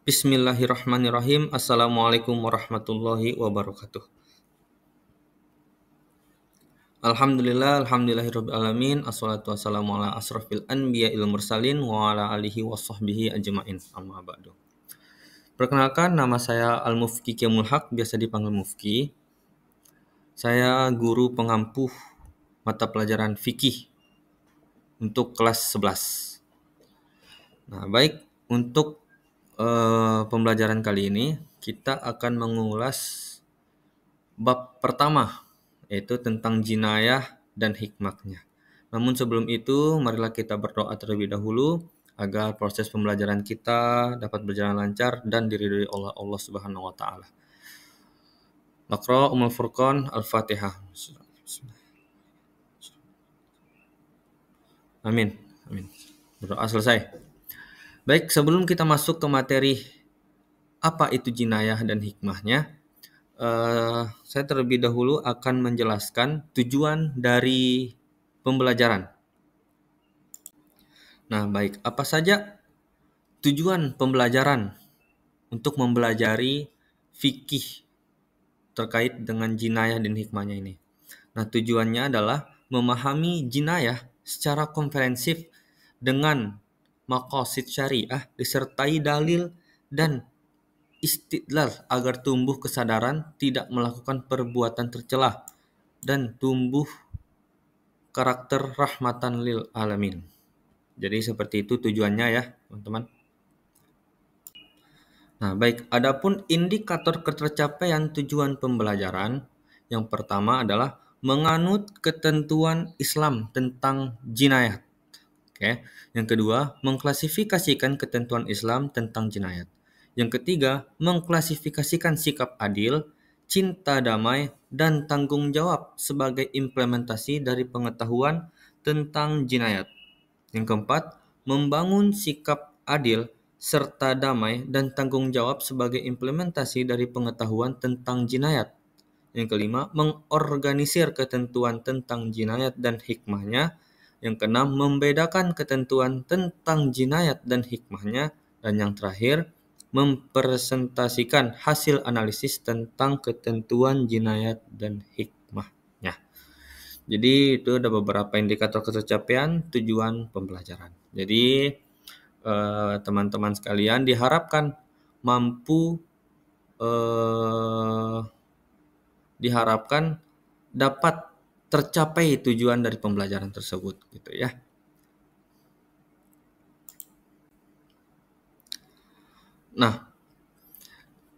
Bismillahirrahmanirrahim. Assalamualaikum warahmatullahi wabarakatuh. Alhamdulillahirabbil alamin. Assalatu wassalamu ala asrofil anbiya'il mursalin wa ala alihi washabbihi ajmain. Amma ba'du. Perkenalkan, nama saya Al-Mufki Qiyamul Haq, biasa dipanggil Mufki. Saya guru pengampuh mata pelajaran fikih untuk kelas 11. Nah, baik, untuk pembelajaran kali ini kita akan mengulas bab pertama, yaitu tentang jinayah dan hikmahnya. Namun sebelum itu, marilah kita berdoa terlebih dahulu agar proses pembelajaran kita dapat berjalan lancar dan diridhoi oleh Allah Subhanahu wa taala. Naqra Ummul Furqan Al-Fatihah. Amin. Amin. Berdoa selesai. Baik, sebelum kita masuk ke materi apa itu jinayah dan hikmahnya, saya terlebih dahulu akan menjelaskan tujuan dari pembelajaran. Nah, baik, apa saja tujuan pembelajaran untuk mempelajari fikih terkait dengan jinayah dan hikmahnya ini? Nah, tujuannya adalah memahami jinayah secara komprehensif dengan maqasid syariah disertai dalil dan istidlal agar tumbuh kesadaran tidak melakukan perbuatan tercela dan tumbuh karakter rahmatan lil alamin. Jadi seperti itu tujuannya ya, teman-teman. Nah, baik, adapun indikator ketercapaian tujuan pembelajaran, yang pertama adalah menganut ketentuan Islam tentang jinayat. Oke. Yang kedua, mengklasifikasikan ketentuan Islam tentang jinayat. Yang ketiga, mengklasifikasikan sikap adil, cinta damai, dan tanggung jawab sebagai implementasi dari pengetahuan tentang jinayat. Yang keempat, membangun sikap adil serta damai dan tanggung jawab sebagai implementasi dari pengetahuan tentang jinayat. Yang kelima, mengorganisir ketentuan tentang jinayat dan hikmahnya. Yang keenam, membedakan ketentuan tentang jinayat dan hikmahnya. Dan yang terakhir, mempresentasikan hasil analisis tentang ketentuan jinayat dan hikmahnya. Jadi itu ada beberapa indikator ketercapaian tujuan pembelajaran. Jadi teman-teman sekalian diharapkan mampu dapat tercapai tujuan dari pembelajaran tersebut, gitu ya. Nah,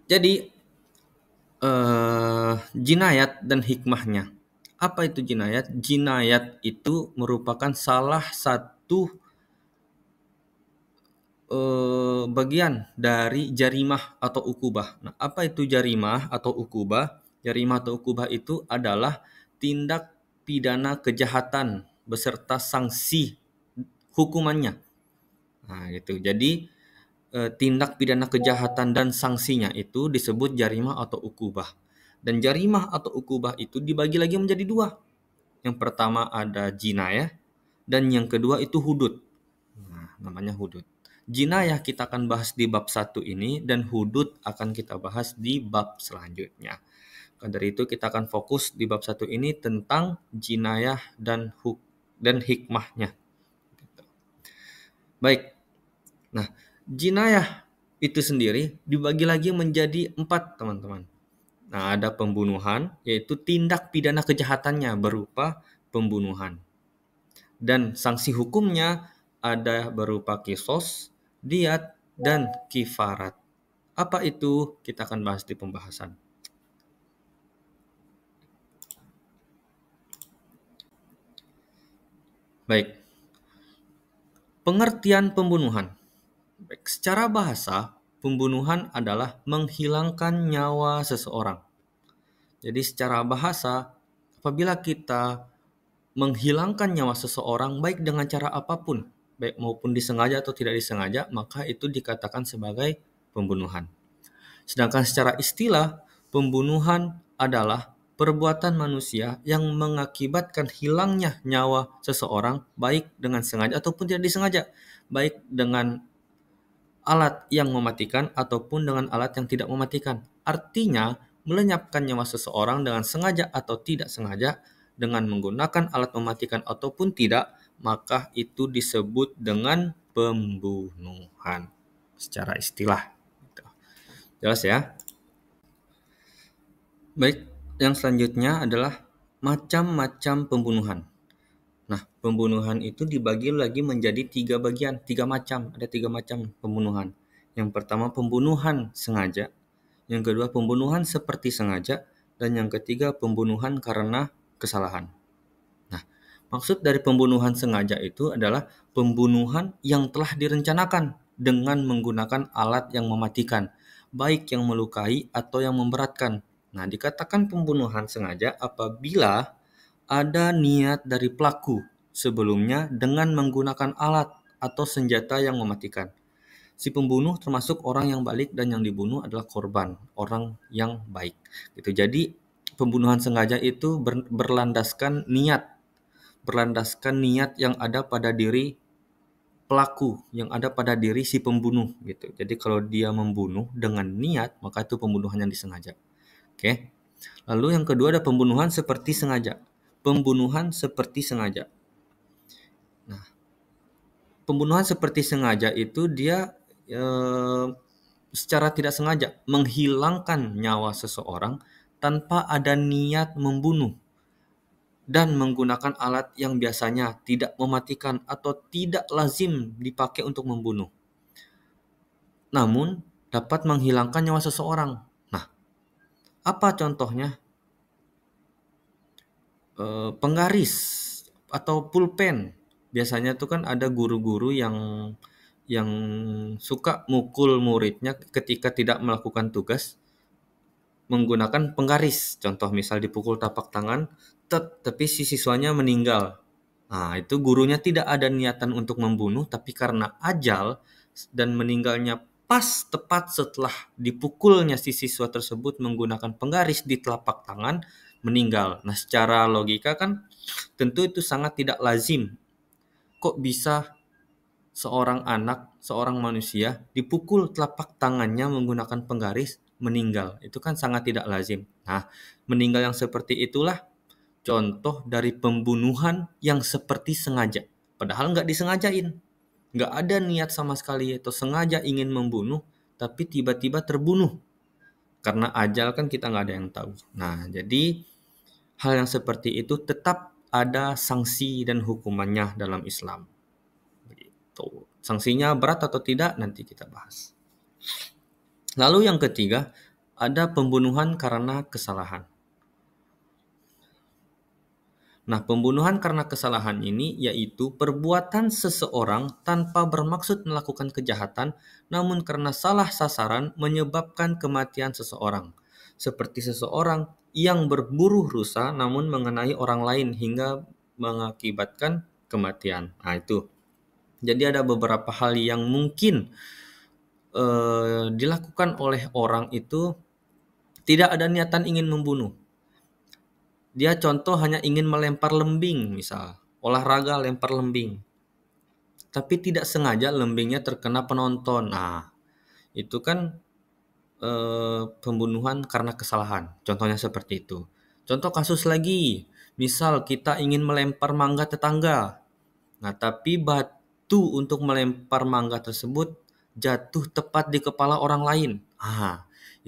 jadi jinayat dan hikmahnya. Apa itu jinayat? Jinayat itu merupakan salah satu bagian dari jarimah atau ukubah. Nah, apa itu jarimah atau ukubah? Jarimah atau ukubah itu adalah tindak pidana kejahatan beserta sanksi hukumannya. Nah, gitu. Jadi tindak pidana kejahatan dan sanksinya itu disebut jarimah atau ukubah. Dan jarimah atau ukubah itu dibagi lagi menjadi dua. Yang pertama ada jinayah dan yang kedua itu hudud. Nah, namanya hudud. Jinayah kita akan bahas di bab 1 ini dan hudud akan kita bahas di bab selanjutnya. Dari itu kita akan fokus di bab 1 ini tentang jinayah dan hikmahnya. Baik. Nah, jinayah itu sendiri dibagi lagi menjadi 4, teman-teman. Nah, ada pembunuhan, yaitu tindak pidana kejahatannya berupa pembunuhan. Dan sanksi hukumnya ada berupa kisos, diat, dan kifarat. Apa itu? Kita akan bahas di pembahasan. Baik. Pengertian pembunuhan. Baik, secara bahasa, pembunuhan adalah menghilangkan nyawa seseorang. Jadi secara bahasa, apabila kita menghilangkan nyawa seseorang baik dengan cara apapun, baik maupun disengaja atau tidak disengaja, maka itu dikatakan sebagai pembunuhan. Sedangkan secara istilah, pembunuhan adalah perbuatan manusia yang mengakibatkan hilangnya nyawa seseorang baik dengan sengaja ataupun tidak disengaja, baik dengan alat yang mematikan ataupun dengan alat yang tidak mematikan. Artinya, melenyapkan nyawa seseorang dengan sengaja atau tidak sengaja dengan menggunakan alat mematikan ataupun tidak, maka itu disebut dengan pembunuhan secara istilah. Jelas ya? Baik, yang selanjutnya adalah macam-macam pembunuhan. Nah, pembunuhan itu dibagi lagi menjadi tiga bagian, tiga macam. Ada tiga macam pembunuhan. Yang pertama pembunuhan sengaja, yang kedua pembunuhan seperti sengaja, dan yang ketiga pembunuhan karena kesalahan. Nah, maksud dari pembunuhan sengaja itu adalah pembunuhan yang telah direncanakan dengan menggunakan alat yang mematikan, baik yang melukai atau yang memberatkan. Nah, dikatakan pembunuhan sengaja apabila ada niat dari pelaku sebelumnya dengan menggunakan alat atau senjata yang mematikan. Si pembunuh termasuk orang yang balik dan yang dibunuh adalah korban, orang yang baik. Gitu. Jadi pembunuhan sengaja itu berlandaskan niat yang ada pada diri pelaku, yang ada pada diri si pembunuh gitu. Jadi kalau dia membunuh dengan niat, maka itu pembunuhan yang disengaja. Oke. Lalu yang kedua ada pembunuhan seperti sengaja. Pembunuhan seperti sengaja. Nah, pembunuhan seperti sengaja itu dia secara tidak sengaja menghilangkan nyawa seseorang tanpa ada niat membunuh dan menggunakan alat yang biasanya tidak mematikan atau tidak lazim dipakai untuk membunuh. Namun dapat menghilangkan nyawa seseorang. Nah, apa contohnya? Penggaris atau pulpen. Biasanya tuh kan ada guru-guru yang suka mukul muridnya ketika tidak melakukan tugas menggunakan penggaris. Contoh misal dipukul tapak tangan, tapi si siswanya meninggal. Nah, itu gurunya tidak ada niatan untuk membunuh, tapi karena ajal dan meninggalnya pas tepat setelah dipukulnya si siswa tersebut menggunakan penggaris di telapak tangan, meninggal. Nah, secara logika kan tentu itu sangat tidak lazim. Kok bisa seorang anak, seorang manusia dipukul telapak tangannya menggunakan penggaris, meninggal? Itu kan sangat tidak lazim. Nah, meninggal yang seperti itulah contoh dari pembunuhan yang seperti sengaja. Padahal nggak disengajain. Nggak ada niat sama sekali atau sengaja ingin membunuh, tapi tiba-tiba terbunuh. Karena ajal kan kita nggak ada yang tahu. Nah, jadi hal yang seperti itu tetap ada sanksi dan hukumannya dalam Islam. Begitu. Sanksinya berat atau tidak nanti kita bahas. Lalu yang ketiga, ada pembunuhan karena kesalahan. Nah, pembunuhan karena kesalahan ini yaitu perbuatan seseorang tanpa bermaksud melakukan kejahatan, namun karena salah sasaran menyebabkan kematian seseorang. Seperti seseorang yang berburu rusa namun mengenai orang lain hingga mengakibatkan kematian. Nah, itu. Jadi ada beberapa hal yang mungkin dilakukan oleh orang itu tidak ada niatan ingin membunuh. Dia contoh hanya ingin melempar lembing misal, olahraga lempar lembing. Tapi tidak sengaja lembingnya terkena penonton. Nah, itu kan pembunuhan karena kesalahan. Contohnya seperti itu. Contoh kasus lagi, misal kita ingin melempar mangga tetangga. Nah, tapi batu untuk melempar mangga tersebut jatuh tepat di kepala orang lain.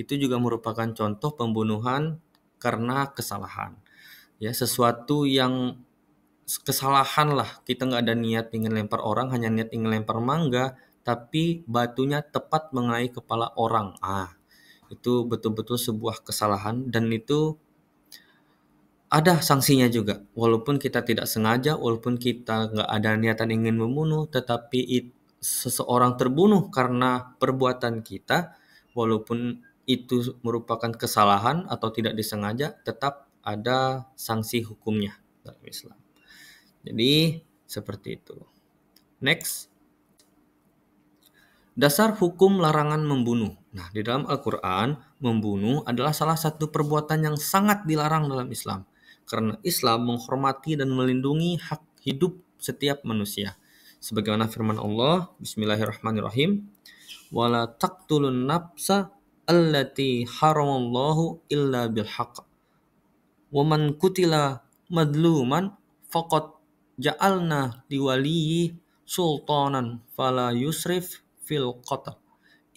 Itu juga merupakan contoh pembunuhan karena kesalahan. Ya, sesuatu yang kesalahan lah, kita nggak ada niat ingin lempar orang, hanya niat ingin lempar mangga, tapi batunya tepat mengenai kepala orang. Itu betul-betul sebuah kesalahan dan itu ada sanksinya juga. Walaupun kita tidak sengaja, walaupun kita nggak ada niatan ingin membunuh, tetapi seseorang terbunuh karena perbuatan kita, walaupun itu merupakan kesalahan atau tidak disengaja, tetap ada sanksi hukumnya dalam Islam. Jadi seperti itu. Next. Dasar hukum larangan membunuh. Nah, di dalam Al-Quran, membunuh adalah salah satu perbuatan yang sangat dilarang dalam Islam. Karena Islam menghormati dan melindungi hak hidup setiap manusia. Sebagaimana firman Allah, Bismillahirrahmanirrahim, wala taqtulun nafsa allati haramallahu illa bil haqq wa man qutila madluman faqad ja'alna liwaliyyi sultanan fala yusrif fil qatl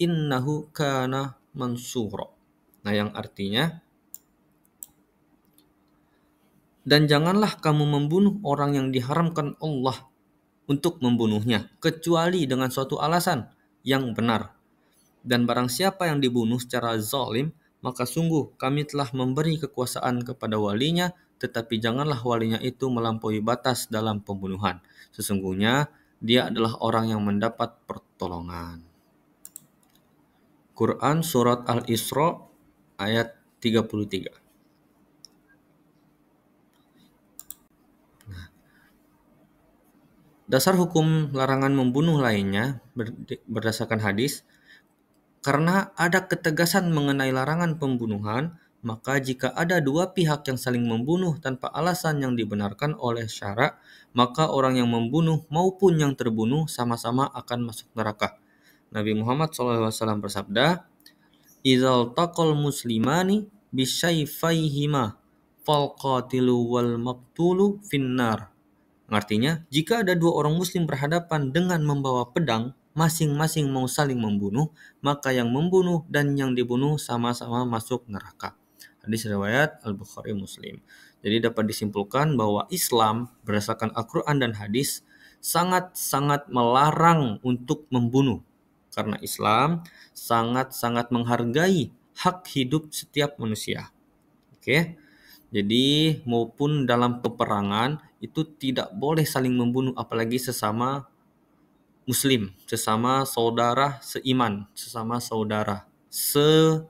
innahu kana mansura. Nah, yang artinya, dan janganlah kamu membunuh orang yang diharamkan Allah untuk membunuhnya kecuali dengan suatu alasan yang benar. Dan barang siapa yang dibunuh secara zalim, maka sungguh kami telah memberi kekuasaan kepada walinya, tetapi janganlah walinya itu melampaui batas dalam pembunuhan. Sesungguhnya dia adalah orang yang mendapat pertolongan. Quran Surat Al-Isra ayat 33. Dasar hukum larangan membunuh lainnya berdasarkan hadis, karena ada ketegasan mengenai larangan pembunuhan, maka jika ada dua pihak yang saling membunuh tanpa alasan yang dibenarkan oleh syara, maka orang yang membunuh maupun yang terbunuh sama-sama akan masuk neraka. Nabi Muhammad SAW bersabda, "Idzal taqal muslimani bisyaifaihima fal qatilu wal maqtulu finnar." Artinya, jika ada dua orang muslim berhadapan dengan membawa pedang, masing-masing mau saling membunuh, maka yang membunuh dan yang dibunuh sama-sama masuk neraka. Hadis riwayat Al-Bukhari Muslim. Jadi dapat disimpulkan bahwa Islam berdasarkan Al-Quran dan hadis sangat-sangat melarang untuk membunuh. Karena Islam sangat-sangat menghargai hak hidup setiap manusia. Oke. Jadi maupun dalam peperangan itu tidak boleh saling membunuh, apalagi sesama muslim, sesama saudara seiman, sesama saudara seagama,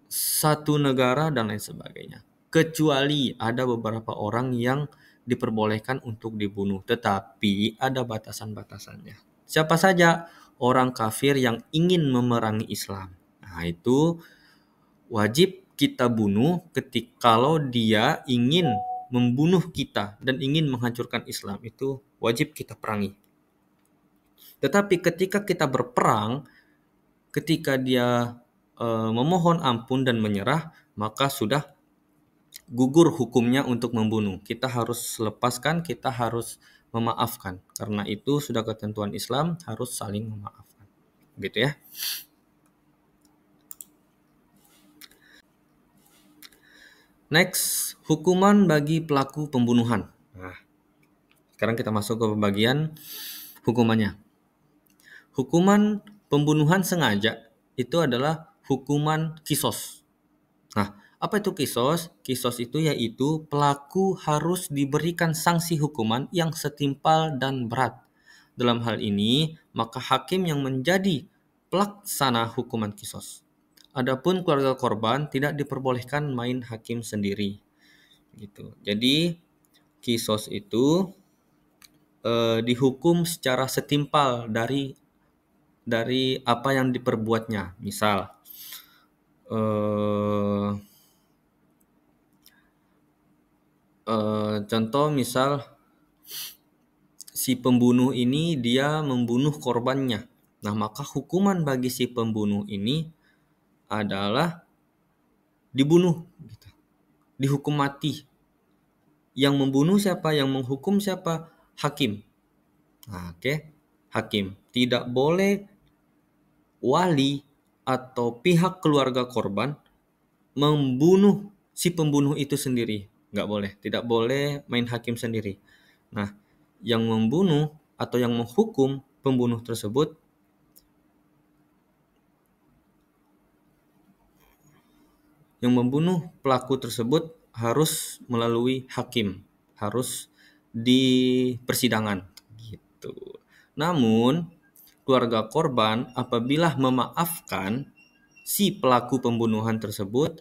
satu negara dan lain sebagainya. Kecuali ada beberapa orang yang diperbolehkan untuk dibunuh, tetapi ada batasan-batasannya. Siapa saja? Orang kafir yang ingin memerangi Islam. Nah, itu wajib kita bunuh kalau dia ingin membunuh kita dan ingin menghancurkan Islam, itu wajib kita perangi. Tetapi ketika kita berperang, ketika dia memohon ampun dan menyerah, maka sudah gugur hukumnya untuk membunuh. Kita harus lepaskan, kita harus memaafkan. Karena itu sudah ketentuan Islam, harus saling memaafkan. Gitu ya. Next, hukuman bagi pelaku pembunuhan. Nah, sekarang kita masuk ke bagian hukumannya. Hukuman pembunuhan sengaja itu adalah hukuman kisos. Nah, apa itu kisos? Kisos itu yaitu pelaku harus diberikan sanksi hukuman yang setimpal dan berat. Dalam hal ini, maka hakim yang menjadi pelaksana hukuman kisos. Adapun keluarga korban tidak diperbolehkan main hakim sendiri. Gitu. Jadi kisos itu dihukum secara setimpal dari apa yang diperbuatnya. Misal contoh, misal si pembunuh ini dia membunuh korbannya. Nah, maka hukuman bagi si pembunuh ini adalah dibunuh, gitu. Dihukum mati. Yang membunuh siapa? Yang menghukum siapa? Hakim. Nah, oke. Hakim. Tidak boleh wali atau pihak keluarga korban membunuh si pembunuh itu sendiri. Nggak boleh. Tidak boleh main hakim sendiri. Nah, yang membunuh atau yang menghukum pembunuh tersebut yang membunuh pelaku tersebut harus melalui hakim, harus di persidangan gitu. Namun keluarga korban apabila memaafkan si pelaku pembunuhan tersebut,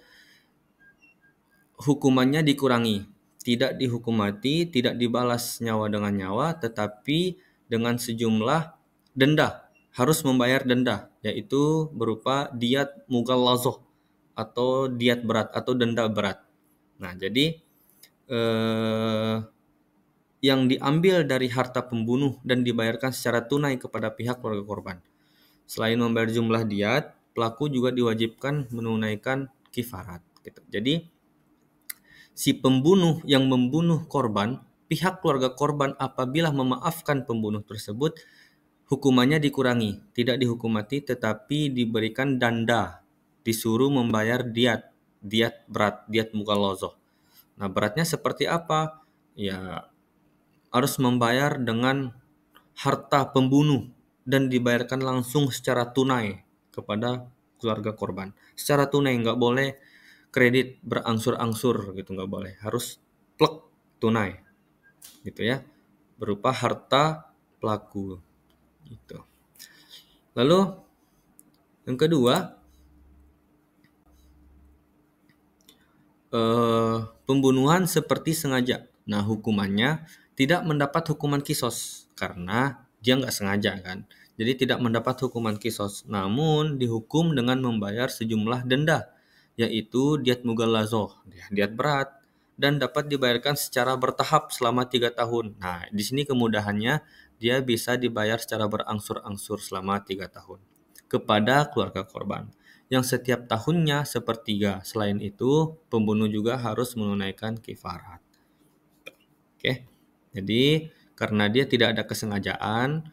hukumannya dikurangi, tidak dihukum mati, tidak dibalas nyawa dengan nyawa, tetapi dengan sejumlah denda, harus membayar denda, yaitu berupa diat mughallazoh atau diat berat atau denda berat. Nah, jadi yang diambil dari harta pembunuh dan dibayarkan secara tunai kepada pihak keluarga korban. Selain membayar jumlah diat, pelaku juga diwajibkan menunaikan kifarat. Gitu. Jadi si pembunuh yang membunuh korban, pihak keluarga korban apabila memaafkan pembunuh tersebut, hukumannya dikurangi, tidak dihukum mati tetapi diberikan denda, disuruh membayar diat berat, diat mughaladzah. Nah, beratnya seperti apa? Ya, harus membayar dengan harta pembunuh dan dibayarkan langsung secara tunai kepada keluarga korban. Secara tunai, nggak boleh kredit berangsur-angsur gitu, nggak boleh. Harus plek tunai gitu ya, berupa harta pelaku gitu. Lalu yang kedua, pembunuhan seperti sengaja. Nah, hukumannya tidak mendapat hukuman kisos karena dia nggak sengaja kan. Jadi tidak mendapat hukuman kisos, namun dihukum dengan membayar sejumlah denda, yaitu diat mughaladzah, diat berat, dan dapat dibayarkan secara bertahap selama 3 tahun. Nah, di sini kemudahannya dia bisa dibayar secara berangsur-angsur selama 3 tahun kepada keluarga korban yang setiap tahunnya sepertiga. Selain itu, pembunuh juga harus menunaikan kifarat. Oke. Jadi, karena dia tidak ada kesengajaan,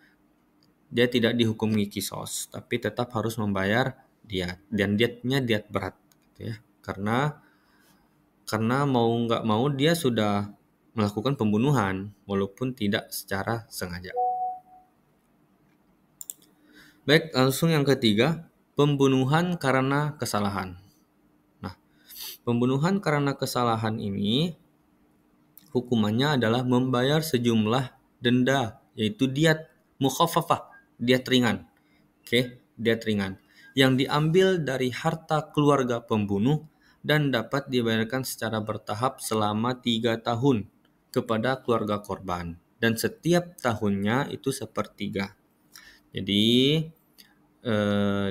dia tidak dihukumi kisos, tapi tetap harus membayar diat, dan diatnya diat berat gitu ya. Karena mau nggak mau dia sudah melakukan pembunuhan walaupun tidak secara sengaja. Baik, langsung yang ketiga, pembunuhan karena kesalahan. Nah, pembunuhan karena kesalahan ini hukumannya adalah membayar sejumlah denda, yaitu diat mukhaffafah, diat ringan. Oke, diat ringan yang diambil dari harta keluarga pembunuh dan dapat dibayarkan secara bertahap selama 3 tahun kepada keluarga korban, dan setiap tahunnya itu sepertiga. Jadi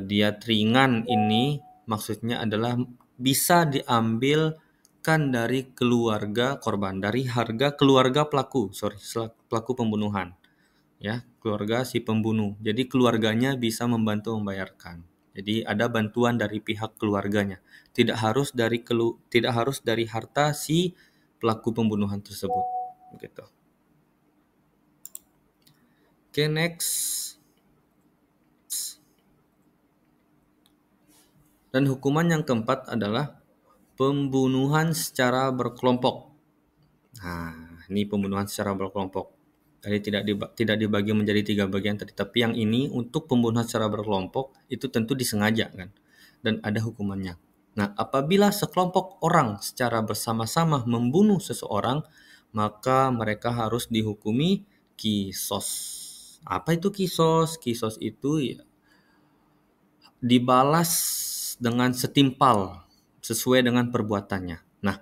diat ringan ini maksudnya adalah bisa diambilkan dari keluarga korban, dari harga keluarga pelaku, pelaku pembunuhan, ya, keluarga si pembunuh. Jadi keluarganya bisa membantu membayarkan. Jadi ada bantuan dari pihak keluarganya. Tidak harus dari harta si pelaku pembunuhan tersebut. Gitu. Oke, next. Dan hukuman yang keempat adalah pembunuhan secara berkelompok. Nah, ini pembunuhan secara berkelompok. Tadi tidak dibagi menjadi 3 bagian tadi, tapi yang ini untuk pembunuhan secara berkelompok itu tentu disengaja kan, dan ada hukumannya. Nah, apabila sekelompok orang secara bersama-sama membunuh seseorang, maka mereka harus dihukumi kisos. Apa itu kisos? Kisos itu ya dibalas dengan setimpal sesuai dengan perbuatannya. Nah,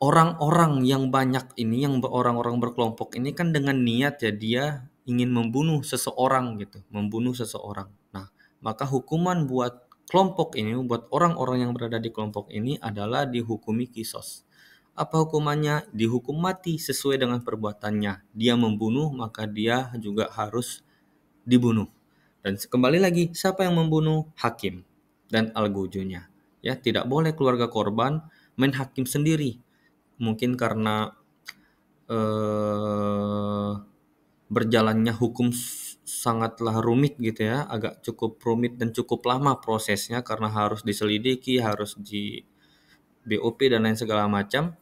orang-orang yang banyak ini, yang orang-orang berkelompok ini kan dengan niat ya dia ingin membunuh seseorang gitu, membunuh seseorang. Nah, maka hukuman buat kelompok ini, buat orang-orang yang berada di kelompok ini adalah dihukumi kisos. Apa hukumannya? Dihukum mati sesuai dengan perbuatannya. Dia membunuh, maka dia juga harus dibunuh. Dan kembali lagi, siapa yang membunuh? Hakim dan al-gujunya. Ya, tidak boleh keluarga korban main hakim sendiri. Mungkin karena berjalannya hukum sangatlah rumit gitu ya, agak cukup rumit dan cukup lama prosesnya karena harus diselidiki, harus di BOP dan lain segala macam.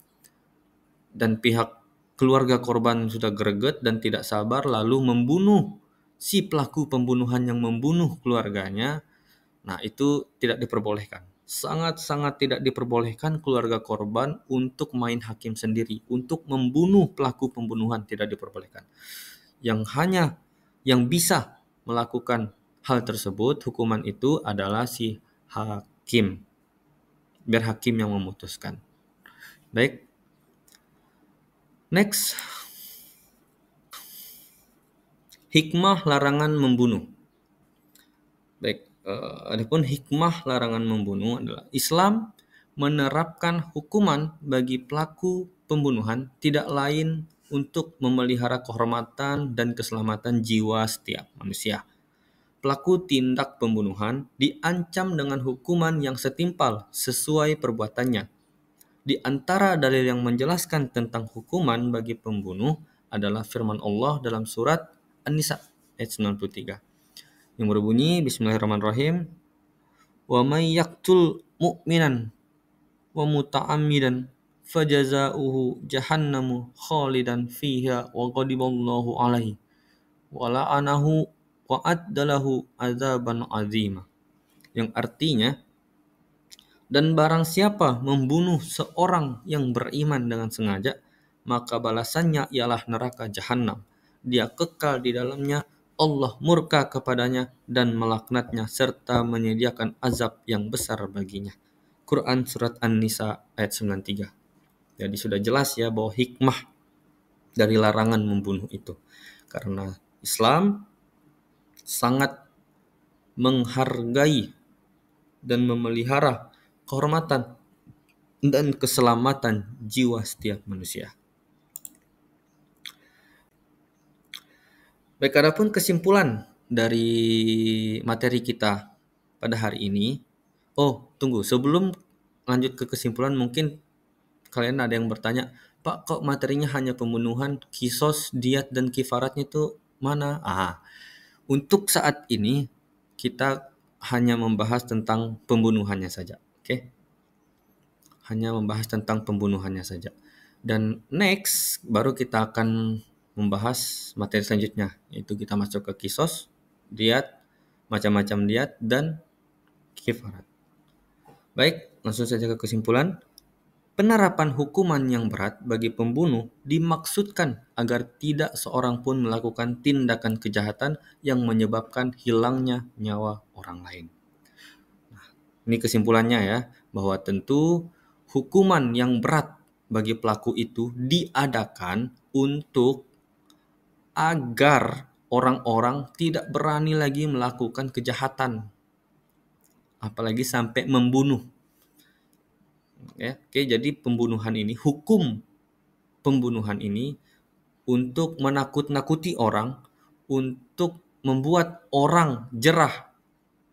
Dan pihak keluarga korban sudah greget dan tidak sabar lalu membunuh si pelaku pembunuhan yang membunuh keluarganya. Nah, itu tidak diperbolehkan. Sangat-sangat tidak diperbolehkan keluarga korban untuk main hakim sendiri, untuk membunuh pelaku pembunuhan tidak diperbolehkan. Yang bisa melakukan hal tersebut, hukuman itu adalah si hakim. Biar hakim yang memutuskan. Baik. Next. Hikmah larangan membunuh. Baik, adapun hikmah larangan membunuh adalah Islam menerapkan hukuman bagi pelaku pembunuhan tidak lain untuk memelihara kehormatan dan keselamatan jiwa setiap manusia. Pelaku tindak pembunuhan diancam dengan hukuman yang setimpal sesuai perbuatannya. Di antara dalil yang menjelaskan tentang hukuman bagi pembunuh adalah firman Allah dalam surat An-Nisa ayat 93 yang berbunyi Bismillahirrahmanirrahim, wa may yaqtul mu'minan wa muta'ammidan fajazauhu jahannamu khalidan fiha wa ghadiballahu alaihi wa la'anahu wa addalahu adzaban azima, yang artinya, dan barang siapa membunuh seorang yang beriman dengan sengaja, maka balasannya ialah neraka jahanam. Dia kekal di dalamnya, Allah murka kepadanya dan melaknatnya serta menyediakan azab yang besar baginya. Quran Surat An-Nisa ayat 93. Jadi sudah jelas ya bahwa hikmah dari larangan membunuh itu. Karena Islam sangat menghargai dan memelihara kehormatan dan keselamatan jiwa setiap manusia. Baik, adapun kesimpulan dari materi kita pada hari ini. Oh, tunggu. Sebelum lanjut ke kesimpulan, mungkin kalian ada yang bertanya, Pak, kok materinya hanya pembunuhan, kisos, diat, dan kifaratnya itu mana? Untuk saat ini kita hanya membahas tentang pembunuhannya saja. Oke? Hanya membahas tentang pembunuhannya saja. Dan next, baru kita akan membahas materi selanjutnya, yaitu kita masuk ke kisos, diat, macam-macam diat, dan kifarat. Baik, langsung saja ke kesimpulan. Penerapan hukuman yang berat bagi pembunuh dimaksudkan agar tidak seorang pun melakukan tindakan kejahatan yang menyebabkan hilangnya nyawa orang lain. Nah, ini kesimpulannya ya, bahwa tentu hukuman yang berat bagi pelaku itu diadakan untuk agar orang-orang tidak berani lagi melakukan kejahatan, apalagi sampai membunuh. Ya, oke, jadi hukum pembunuhan ini untuk menakut-nakuti orang, untuk membuat orang jerah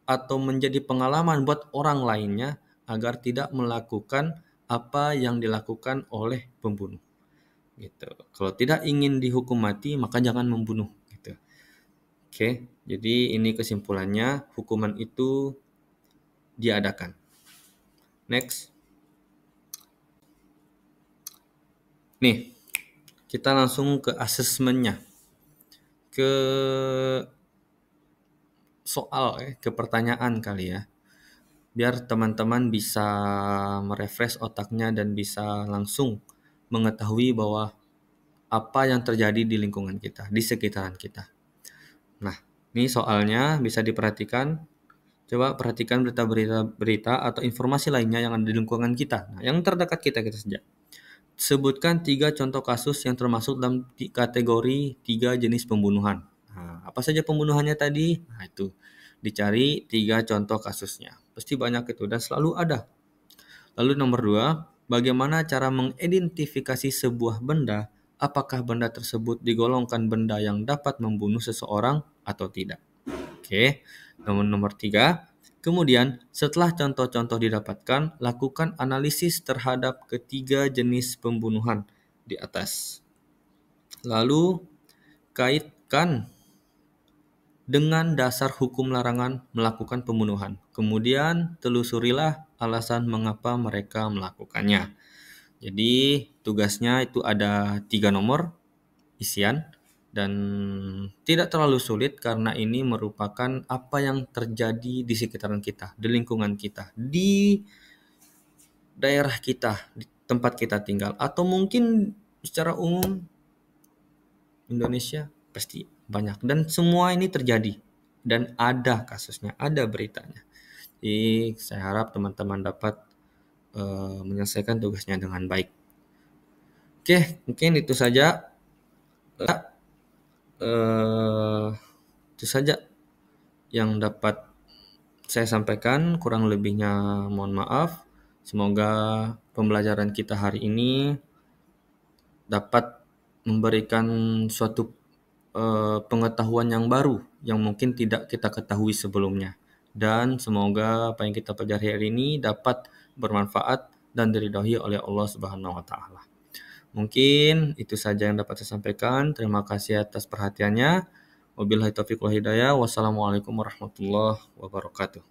atau menjadi pengalaman buat orang lainnya agar tidak melakukan apa yang dilakukan oleh pembunuh. Gitu. Kalau tidak ingin dihukum mati, maka jangan membunuh. Gitu. Oke, jadi ini kesimpulannya, hukuman itu diadakan. Next. Nih, kita langsung ke asesmennya, ke soal, ke pertanyaan kali ya, biar teman-teman bisa merefresh otaknya dan bisa langsung mengetahui bahwa apa yang terjadi di lingkungan kita, di sekitaran kita. Nah, ini soalnya bisa diperhatikan. Coba perhatikan berita-berita atau informasi lainnya yang ada di lingkungan kita. Nah, yang terdekat kita saja. Sebutkan 3 contoh kasus yang termasuk dalam kategori 3 jenis pembunuhan. Nah, apa saja pembunuhannya tadi? Nah, itu dicari 3 contoh kasusnya. Pasti banyak itu dan selalu ada. Lalu nomor 2, bagaimana cara mengidentifikasi sebuah benda? Apakah benda tersebut digolongkan benda yang dapat membunuh seseorang atau tidak? Oke. Nomor 3, kemudian setelah contoh-contoh didapatkan, lakukan analisis terhadap ketiga jenis pembunuhan di atas. Lalu kaitkan dengan dasar hukum larangan melakukan pembunuhan. Kemudian telusurilah alasan mengapa mereka melakukannya. Jadi tugasnya itu ada 3 nomor isian dan tidak terlalu sulit karena ini merupakan apa yang terjadi di sekitaran kita, di lingkungan kita, di daerah kita, di tempat kita tinggal, atau mungkin secara umum Indonesia pasti banyak, dan semua ini terjadi dan ada kasusnya, ada beritanya. Jadi saya harap teman-teman dapat menyelesaikan tugasnya dengan baik. Oke, mungkin itu saja. Itu saja yang dapat saya sampaikan, kurang lebihnya mohon maaf. Semoga pembelajaran kita hari ini dapat memberikan suatu pengetahuan yang baru yang mungkin tidak kita ketahui sebelumnya. Dan semoga apa yang kita pelajari hari ini dapat bermanfaat dan diridhoi oleh Allah Subhanahu wa taala. Mungkin itu saja yang dapat saya sampaikan. Terima kasih atas perhatiannya. Wabillahi taufiq wal hidayah. Wassalamualaikum warahmatullahi wabarakatuh.